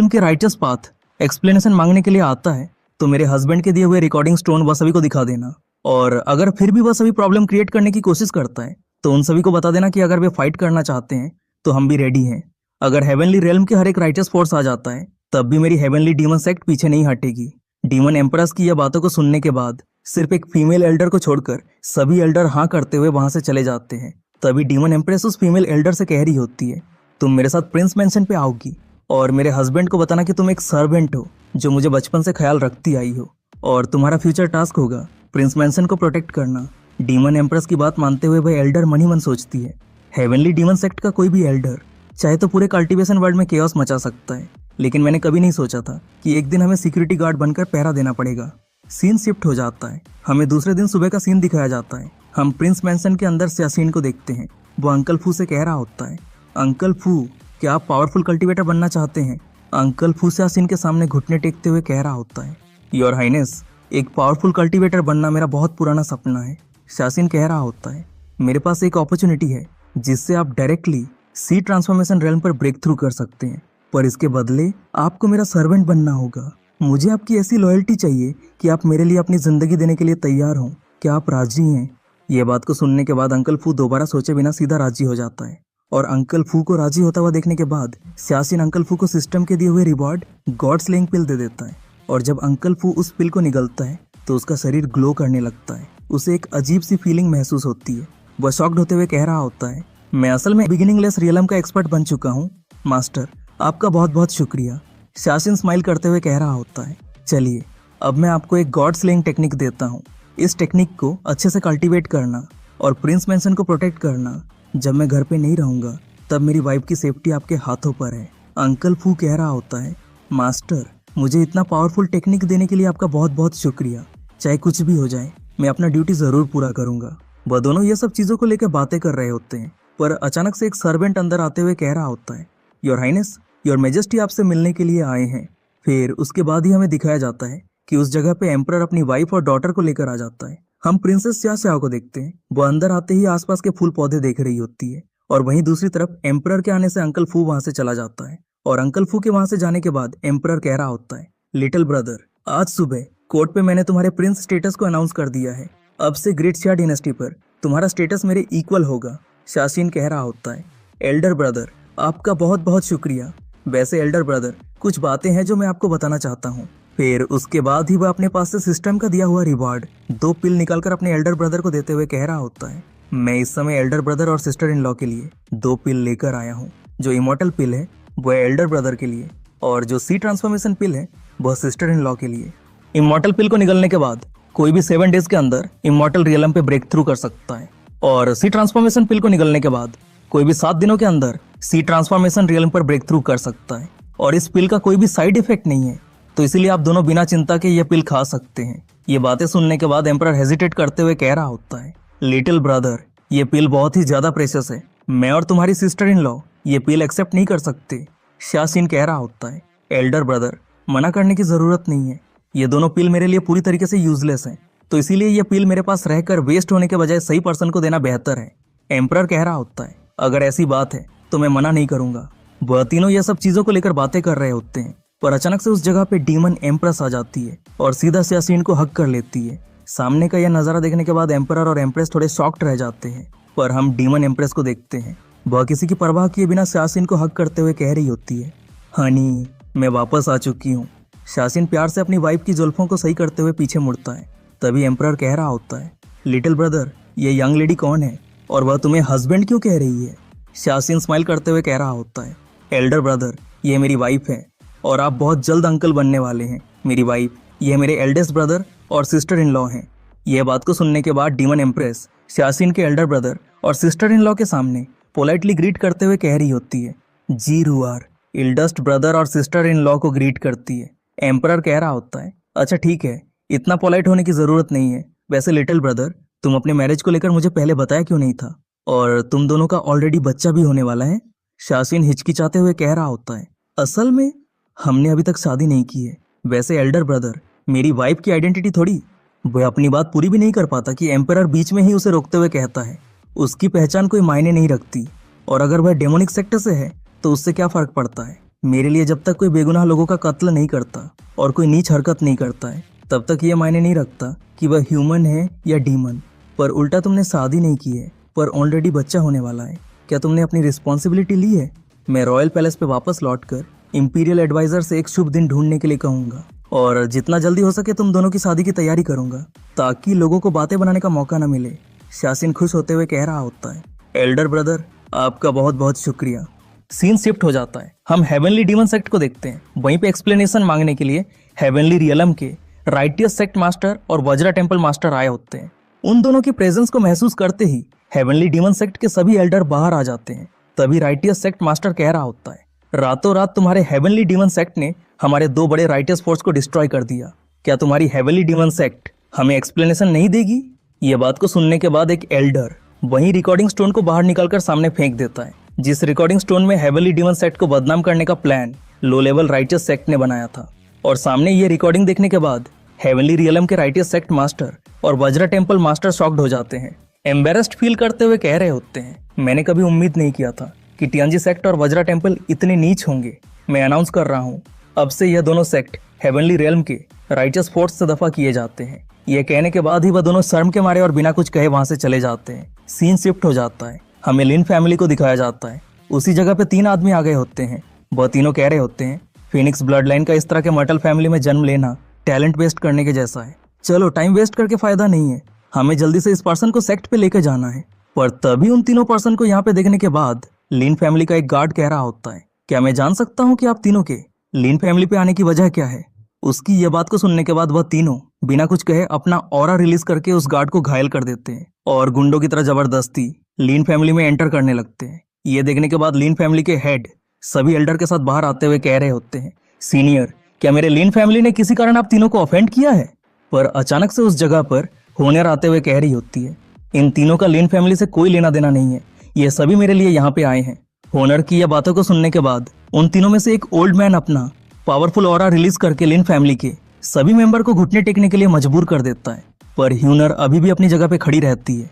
रेलम के righteous path explanation मांगने के लिए आता है तो मेरे हस्बैंड के दिए हुए रिकॉर्डिंग स्टोन वह सभी को दिखा देना। और अगर फिर भी वह सभी प्रॉब्लम क्रिएट करने की कोशिश करता है तो उन सभी को बता देना कि अगर वे फाइट करना चाहते हैं तो हम भी रेडी हैं। अगर हेवनली रेलम के हर एक राइचस फोर्स आ जाता है तब भी मेरी हेवनली डीमन सेक्ट पीछे नहीं हटेगी। डीमन एम्परस की यह बातों को सुनने के बाद सिर्फ एक फीमेल एल्डर को छोड़कर सभी एल्डर हाँ करते हुए वहां से चले जाते हैं। तभी डीमन एम्प्रेस उस फीमेल एल्डर से कह रही होती है, तुम मेरे साथ प्रिंस मैंशन पे आओगी और मेरे हस्बैंड को बताना कि तुम एक सर्वेंट हो जो मुझे बचपन से ख्याल रखती आई हो और तुम्हारा फ्यूचर टास्क होगा प्रिंस मैंशन को प्रोटेक्ट करना। डीमन एम्प्रेस की बात मानते हुए वह एल्डर मन ही मन सोचती है, हेवनली डीमन सेक्ट का कोई भी एल्डर चाहे तो पूरे कल्टीवेशन वर्ल्ड में केओस मचा सकता है, लेकिन मैंने कभी नहीं सोचा था कि एक दिन हमें सिक्योरिटी गार्ड बनकर पहरा देना पड़ेगा। सीन शिफ्ट हो जाता है, हमें दूसरे दिन सुबह का सीन दिखाया जाता है। हम प्रिंस मैंशन के अंदर सियासीन को देखते हैं। वो अंकल फू से कह रहा होता है, अंकल फू क्या आप पावरफुल कल्टीवेटर बनना चाहते हैं? अंकल फू सियासीन के सामने घुटने टेकते हुए कह रहा होता है, योर हाइनेस एक पावरफुल कल्टीवेटर बनना मेरा बहुत पुराना सपना है। सियासीन कह रहा होता है, मेरे पास एक अपॉर्चुनिटी है जिससे आप डायरेक्टली सी ट्रांसफॉर्मेशन रेलम पर ब्रेक थ्रू कर सकते हैं, पर इसके बदले आपको मेरा सर्वेंट बनना होगा। मुझे आपकी ऐसी लॉयल्टी चाहिए कि आप मेरे लिए अपनी जिंदगी देने के लिए तैयार हों। क्या आप राजी हैं? यह बात को सुनने के बाद अंकल फू दोबारा सोचे बिना सीधा राजी हो जाता है और अंकल फू को राजी होता हुआ देखने के बाद सियासीन अंकल फू को सिस्टम के दिए हुए रिवॉर्ड गॉड स्लेइंग पिल दे देता है। और जब अंकल फू उस पिल को निगलता है तो उसका शरीर ग्लो करने लगता है। उसे एक अजीब सी फीलिंग महसूस होती है। वह शॉक्ड होते हुए कह रहा होता है, मैं असल में बिगिनिंगलेस रियलम का एक्सपर्ट बन चुका हूँ मास्टर, आपका बहुत बहुत शुक्रिया। सियासीन स्माइल करते हुए कह रहा होता है, चलिए अब मैं आपको एक गॉड स्लेइंग टेक्निक देता हूँ। इस टेक्निक को अच्छे से कल्टीवेट करना और प्रिंस मैंशन को प्रोटेक्ट करना। जब मैं घर पे नहीं रहूँगा तब मेरी वाइफ की सेफ्टी आपके हाथों पर है। अंकल फू कह रहा होता है, मास्टर मुझे इतना पावरफुल टेक्निक देने के लिए आपका बहुत बहुत शुक्रिया। चाहे कुछ भी हो जाए मैं अपना ड्यूटी ज़रूर पूरा करूँगा। वह दोनों ये सब चीज़ों को लेकर बातें कर रहे होते हैं, पर अचानक से एक सर्वेंट अंदर आते हुए कह रहा होता है, योर हाइनेस योर मेजेस्टी आपसे मिलने के लिए आए हैं। फिर उसके बाद ही हमें दिखाया जाता है कि उस जगह पे एम्परर अपनी वाइफ और डॉटर को लेकर आ जाता है। हम प्रिंसेस स्या स्याओ को देखते हैं। वो अंदर आते ही आसपास के फूल पौधे देख रही होती है और वहीं दूसरी तरफ एम्परर के आने से अंकल फू वहां से चला जाता है। और अंकल फू के वहां से जाने के बाद एम्परर कह रहा होता है, लिटिल ब्रदर आज सुबह कोर्ट पे मैंने तुम्हारे प्रिंस स्टेटस को अनाउंस कर दिया है। अब से ग्रेट स्या डिनेस्टी पर तुम्हारा स्टेटस मेरे इक्वल होगा। सियासीन कह रहा होता है, एल्डर ब्रदर आपका बहुत बहुत शुक्रिया। वैसे एल्डर ब्रदर कुछ बातें हैं जो मैं आपको बताना चाहता हूँ। फिर उसके बाद ही वह अपने पास से सिस्टम का दिया हुआ रिवार्ड 2 पिल निकालकर अपने एल्डर ब्रदर को देते हुए कह रहा होता है, मैं इस समय एल्डर ब्रदर और सिस्टर इन लॉ के लिए 2 पिल लेकर आया हूँ। जो इमॉर्टल पिल है वो है एल्डर ब्रदर के लिए और जो सी ट्रांसफॉर्मेशन पिल है वह सिस्टर इन लॉ के लिए। इमॉर्टल पिल को निगलने के बाद कोई भी 7 डेज के अंदर इमॉर्टल रियलम पे ब्रेक थ्रू कर सकता है और सी ट्रांसफॉर्मेशन पिल को निगलने के बाद कोई भी 7 दिनों के अंदर सी ट्रांसफॉर्मेशन रियलम पर ब्रेक थ्रू कर सकता है। और इस पिल का कोई भी साइड इफेक्ट नहीं है, तो इसीलिए आप दोनों बिना चिंता के ये पिल खा सकते हैं। ये बातें सुनने के बाद एम्परर हेजिटेट करते हुए कह रहा होता है, लिटिल ब्रदर ये पिल बहुत ही ज्यादा प्रेशियस है, मैं और तुम्हारी सिस्टर इन लॉ ये पिल एक्सेप्ट नहीं कर सकते। सियासीन कह रहा होता है, एल्डर ब्रदर मना करने की जरूरत नहीं है, ये दोनों पिल मेरे लिए पूरी तरीके से यूजलेस हैं, तो इसीलिए ये पिल मेरे पास रहकर वेस्ट होने के बजाय सही पर्सन को देना बेहतर है। एम्परर कह रहा होता है, अगर ऐसी बात है तो मैं मना नहीं करूंगा। वह तीनों ये सब चीजों को लेकर बातें कर रहे होते हैं, पर अचानक से उस जगह पे डीमन एम्प्रेस आ जाती है और सीधा सियासीन को हक कर लेती है। सामने का यह नजारा देखने के बाद एम्परर और एम्प्रेस थोड़े शॉक्ड रह जाते हैं, पर हम डीमन एम्प्रेस को देखते हैं। वह किसी की परवाह किए बिना सियासीन को हक करते हुए कह रही होती है, हनी मैं वापस आ चुकी हूँ। सियासीन प्यार से अपनी वाइफ की जुल्फों को सही करते हुए पीछे मुड़ता है। तभी एम्परर कह रहा होता है, लिटिल ब्रदर ये यंग लेडी कौन है और वह तुम्हें हस्बैंड क्यों कह रही है? सियासीन स्माइल करते हुए कह रहा होता है, एल्डर ब्रदर ये मेरी वाइफ है और आप बहुत जल्द अंकल बनने वाले हैं। मेरी वाइफ ये मेरे एल्डेस्ट ब्रदर और सिस्टर इन लॉ हैं। यह बात को सुनने के बाद डीमन एम्प्रेस सियासीन के एल्डर ब्रदर और सिस्टर इन लॉ के सामने पोलाइटली ग्रीट करते हुए कह रही होती है, जी रुआर एल्डेस्ट ब्रदर और सिस्टर इन लॉ को ग्रीट करती है। एम्परर कह रहा होता है, अच्छा ठीक है इतना पोलाइट होने की जरूरत नहीं है। वैसे लिटिल ब्रदर तुम अपने मैरिज को लेकर मुझे पहले बताया क्यों नहीं था, और तुम दोनों का ऑलरेडी बच्चा भी होने वाला है। सियासीन हिचकिचाते हुए कह रहा होता है, असल में हमने अभी तक शादी नहीं की है। वैसे एल्डर ब्रदर मेरी वाइफ की आइडेंटिटी थोड़ी। वह अपनी बात पूरी भी नहीं कर पाता कि एम्परर बीच में ही उसे रोकते हुए कहता है, उसकी पहचान कोई मायने नहीं रखती और अगर वह डेमोनिक सेक्टर से है तो उससे क्या फर्क पड़ता है। मेरे लिए जब तक कोई बेगुनाह लोगों का कत्ल नहीं करता और कोई नीच हरकत नहीं करता है, तब तक ये मायने नहीं रखता कि वह ह्यूमन है या डीमन। पर उल्टा तुमने शादी नहीं की है, पर ऑलरेडी बच्चा होने वाला है। क्या तुमने अपनी रिस्पॉन्सिबिलिटी ली है? मैं रॉयल पैलेस पे वापस लौटकर इंपीरियल एडवाइजर से एक शुभ दिन ढूंढने के लिए कहूँगा और जितना जल्दी हो सके तुम दोनों की शादी की तैयारी करूँगा, ताकि लोगों को बातें बनाने का मौका न मिले। शासिन खुश होते हुए कह रहा होता है, एल्डर ब्रदर आपका बहुत बहुत शुक्रिया। सीन शिफ्ट हो जाता है, हम हेवनली डीमन सेक्ट को देखते हैं। वहीं पे एक्सप्लेनेशन मांगने के लिए हेवनली रियलम के राइटियस सेक्ट मास्टर और वज्रा टेम्पल मास्टर आए होते हैं। उन दोनों की प्रेजेंस को महसूस करते ही हेवनली डीमन सेक्ट के सभी एल्डर बाहर आ जाते हैं। तभी राइटियस सेक्ट मास्टर कह रहा होता है, रातों रात तुम्हारे हेवनली डीमन सेक्ट ने हमारे 2 बड़े राइटियस फोर्स को डिस्ट्रॉय कर दिया। क्या तुम्हारी हेवनली डीमन सेक्ट हमें एक्सप्लेनेशन नहीं देगी? ये बात को सुनने के बाद एक एल्डर वहीं रिकॉर्डिंग स्टोन को बाहर निकालकर सामने फेंक देता है, जिस रिकॉर्डिंग स्टोन में हेवनली डीमन सेक्ट को बदनाम करने का plan low level righteous sect ने बनाया था। और सामने ये रिकॉर्डिंग देखने के बाद हेवनली रियलम के राइटियस सेक्ट मास्टर और वज्रा टेम्पल मास्टर शॉक्ड हो जाते हैं। एम्बेरस्ड फील करते हुए कह रहे होते हैं, मैंने कभी उम्मीद नहीं किया था कि टियांजी सेक्ट और वज्रा टेम्पल इतने नीच होंगे। मैं अनाउंस कर रहा हूँ, अब से यह दोनों सेक्ट हेवनली रियल्म के राइटियस फोर्स से दफा किए जाते हैं। यह कहने के बाद ही वह दोनों शर्म के मारे और बिना कुछ कहे वहां से चले जाते हैं। सीन शिफ्ट हो जाता है, हमें लिन फैमिली को दिखाया जाता है। उसी जगह पे 3 आदमी आ गए होते हैं। वह तीनों कह रहे होते हैं, फिनिक्स ब्लड लाइन का इस तरह के मर्टल फैमिली में जन्म लेना टैलेंट वेस्ट करने के जैसा है। चलो टाइम वेस्ट करके फायदा नहीं है, हमें जल्दी से इस पर्सन को सेक्ट पे लेके जाना है। पर तभी उन तीनों पर्सन को यहाँ पे देखने के बाद लिन फैमिली का एक गार्ड कह रहा होता है, क्या मैं जान सकता हूँ कि आप तीनों के लिन फैमिली पे आने की वजह क्या है? उसकी ये बात को सुनने के बाद वह तीनों बिना कुछ कहे अपना ऑरा रिलीज करके उस गार्ड को घायल कर देते हैं और गुंडों की तरह जबरदस्ती लिन फैमिली में एंटर करने लगते हैं। ये देखने के बाद लिन फैमिली के हेड सभी एल्डर के साथ बाहर आते हुए कह रहे होते हैं, सीनियर क्या मेरे लिन फैमिली ने किसी कारण आप तीनों को ऑफेंड किया है? पर अचानक से उस जगह पर होनर आते हुए कह रही होती है, इन तीनों का लिन फैमिली से कोई लेना देना नहीं है, ये सभी मेरे लिए यहाँ पे आए हैं। होनर की यह बातों को सुनने के बाद उन तीनों में से एक ओल्ड मैन अपना पावरफुल ऑरा रिलीज करके लिन फैमिली के सभी मेंबर को घुटने टेकने के लिए मजबूर कर देता है। पर ह्यूनर अभी भी अपनी जगह पे खड़ी रहती है।